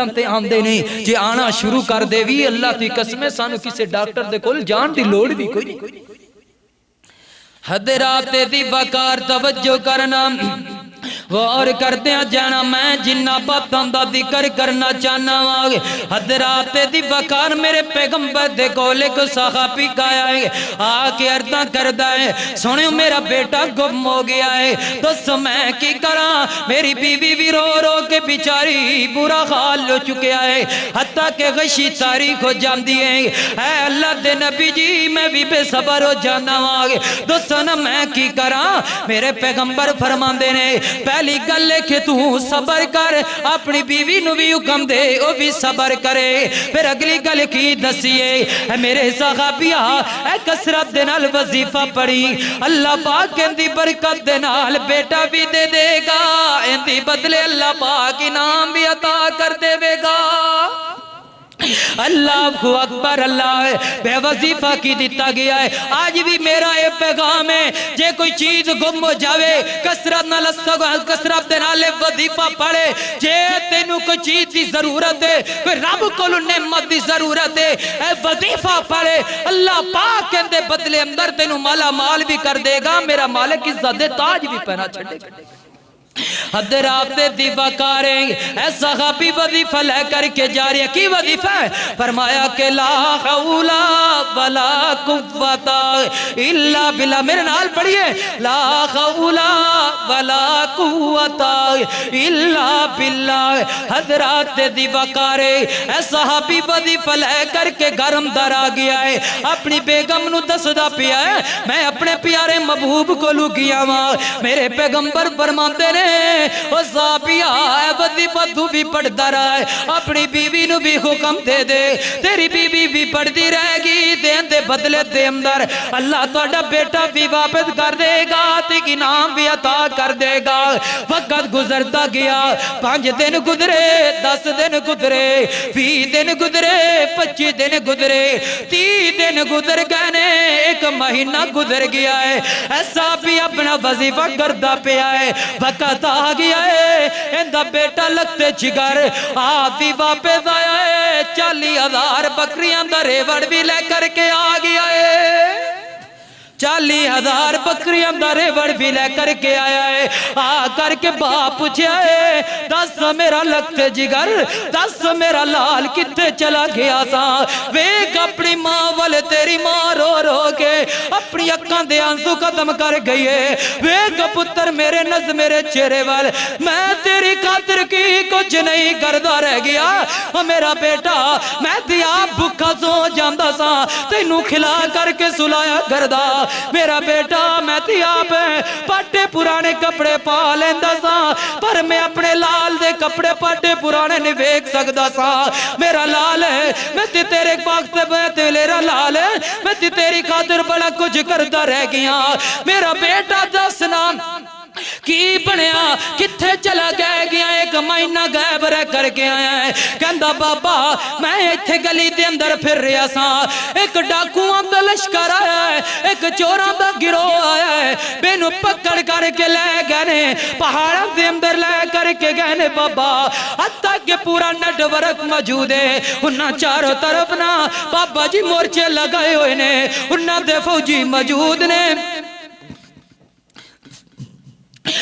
تے آندے نہیں جے آنا شروع کر دے وی اللہ دی قسم سانو کسے ڈاکٹر دے کول جان دی لوڑ بھی کوئی نہیں حضرات دی وقار توجہ کرنا غور کرتے ہیں جانا میں جنہ باتاں دا ذکر کرنا چاہنا ہوں حضرات دی وقار میرے پیغمبر دے کولے کو صحابی کہا ہے آکے اردہ کردہ ہے سنیں میرا بیٹا گم ہو گیا ہے تو میں کی کراں میری بیوی بھی رو رو کے بیچاری برا حال ہو چکیا ہے حتیٰ کہ غشی تاریخ ہو جان دیئے اے اللہ دے نبی جی میں بھی بے صبر ہو جانا ہوں تو سنیں میں کی کراں میرے پیغمبر فرمان دینے پہلی گل لے کہ تو صبر کر اپنی بیوی نو بھی حکم دے وہ بھی صبر کرے پھر اگلی گل کی دسیے اے میرے صحابیہ اے کسرت دے نال وظیفہ پڑھی اللہ پاک اندی برکت دے نال بیٹا بھی دے دے گا اندی بدلے اللہ پاک انعام بھی عطا کر دے گا اللہ اکبر اللہ بے وظیفہ کی دیتا گیا ہے آج بھی میرا ایک پیغام ہے جے کوئی چیز گم ہو جاوے کسرت نالے وظیفہ پڑھے جے تینو کوئی چیز دی ضرورت ہے کوئی رب کو نعمت دی ضرورت ہے اے وظیفہ پڑھے اللہ پاک اندے بدلے اندر تینو مالا مال بھی کر دے گا میرا مالک عزت تاج بھی پہنا چھڑے گا حضرات دی وقاریں اے صحابی وظیفہ لے کر کے جاری ہے کی وظیفہ ہے فرمایا کہ لا حول ولا قوت الا باللہ میرے نال پڑھئے لا حول ولا قوت الا باللہ حضرات دی وقاریں اے صحابی وظیفہ لے کر کے گرم در آ گیا ہے اپنی بیگم نو دسدا پیا ہے میں اپنے پیارے محبوب کو لو گیا ماں میرے پیغمبر فرماتے نے وہ صحابیہ ہے وظیفہ تو بھی پڑھ در آئے اپنی بیوی نو بھی حکم دے دے تیری بیوی بھی پڑھ دی رہے گی دین دے بدلے دے اندر اللہ توڑا بیٹا بھی واپس کر دے گا تیک انعام بھی عطا کر دے گا وقت گزرتا گیا 5 دن گزرے 10 دن گزرے 20 دن گزرے 25 دن گزرے 30 دن گزر گئے نے 1 مہینہ گزر گیا ہے ایسا بھی اپنا وظیفہ کردہ پہ آئے وقت آ گیا ہے اندہ بیٹا لگتے جگر آدھی واپس آیا ہے 40,000 بکریاں دا ریوڑ بھی لے کر کے آ گیا ہے 40,000 بکریاں دا ریوڑ بھی لے کر کے آیا ہے آ کر کے باپ پوچھا ہے 10 میرا لگتے جگر 10 میرا لال کتے چلا گیا تھا ویک اپنی ماں والے تیری ماں رو رو کے اپنی اکاں دے آنسو ختم کر گئی ہے ویک پتر میرے نظر میرے چہرے والے میں تیری خاطر کی کچھ نہیں کردہ رہ گیا اور میرا بیٹا میں دیا بھکا سو جاندہ سا تینوں کھلا کر کے سلایا کردہ میرا بیٹا میں تھی آپ پٹے پرانے کپڑے پا لیندہ سا پر میں اپنے لال دے کپڑے پٹے پرانے نہیں بیک سکتا سا میرا لال ہے میں تھی تیرے وقت میں تیرا لال ہے میں تھی تیری خاطر بڑا کچھ کرتا رہ گیا میرا بیٹا 10 نام کی بنیا کتھے چلا گئے گیا 1 مہینہ غائب رہ کر کے آیا ہے کہندہ بابا میں ایتھے گلی دے اندر پھر رہا سا ایک ڈاکوان دا لشکر آیا ہے ایک چوراں دا گروہ آیا ہے بینو پکڑ کر کے لے گئے پہاڑاں دے اندر لے کر کے گئے بابا حتیٰ کہ پورا نیٹ ورک موجود ہے انہاں چاروں طرف نا بابا جی مورچے لگائے ہوئے نے انہاں دے فوجی موجود نے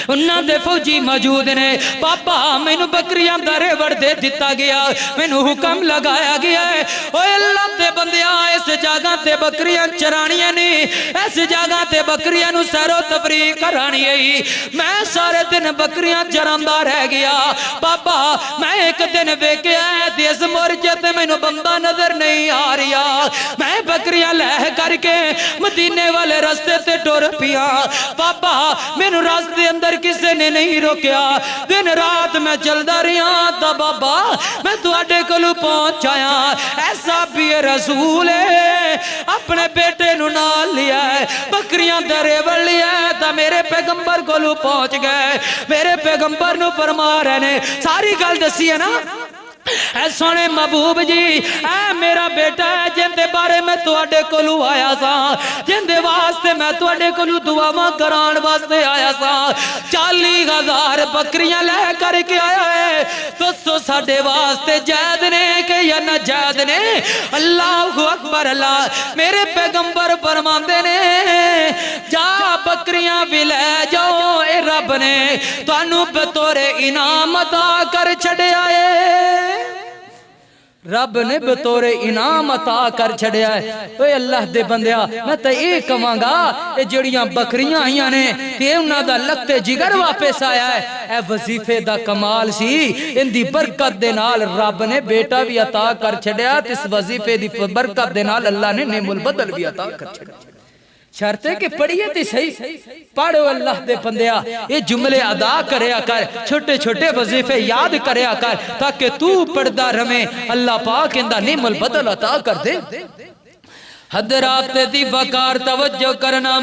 انہاں دے فوجی موجود نے پاپا میں نو بکریاں دارے وڑ دے دیتا گیا میں نو حکم لگایا گیا ہے اوہ اللہ تے بندیاں اس جاگاں تے بکریاں چرانیاں نہیں اس جاگاں تے بکریاں نو سیر و تفریح کرانی ہے میں سارے دن بکریاں چراندہ رہ گیا پاپا میں ایک دن بیکے آئے تھی اس مورچے تے میں نو بندہ نظر نہیں آ رہا میں بکریاں لہ کر کے مدینے والے رستے تے ٹور پیا پاپا میں نو راستے اندر کسے نے نہیں روکیا دن رات میں چل دا رہا تا بابا میں تو اڈے کلو پہنچایا ایسا بھی رسول ہے اپنے بیٹے نو نال لیا ہے بکریاں درے بڑھ لیا ہے تا میرے پیغمبر کلو پہنچ گئے میرے پیغمبر نو فرما رہے نے ساری گل دسی ہے نا اے سونے محبوب جی اے میرا بیٹا ہے جن دے بارے میں تواڈے کولوں آیا سا جن دے واسطے میں تواڈے کولوں دعاواں کران واسطے آیا سا 40,000 بکریاں لے کر کے آیا ہے دوستو ساڈے واسطے جائز نے کہ یا نہ جائز نے اللہ اکبر اللہ میرے پیغمبر فرماندے نے جا بکریاں بھی لے جاؤ اے رب نے تانوں بطور انعام عطا کر چھڑے آئے رب نے بطور انعام عطا کر چھڑیا ہے اے اللہ دے بندیا میں تے اے کہاں گا اے جڑیاں بکریاں آئیاں نے تے انہاں دا لگتے جگر واپس آیا ہے اے وظیفے دا کمال سی ان دی برکت دے نال رب نے بیٹا بھی عطا کر چھڑیا تے اس وظیفے دی برکت دے نال اللہ نے نعم البدل بھی عطا کر چھڑیا شرط ہے کہ پڑھئے تی صحیح پڑھو اللہ دے بندیا یہ جملے ادا کریا کر چھوٹے چھوٹے وظیفے یاد کریا کر تاکہ تو پڑھدا رہے اللہ پاک اندہ نعم البدل عطا کر دے حضرات دی وقار توجہ کرنا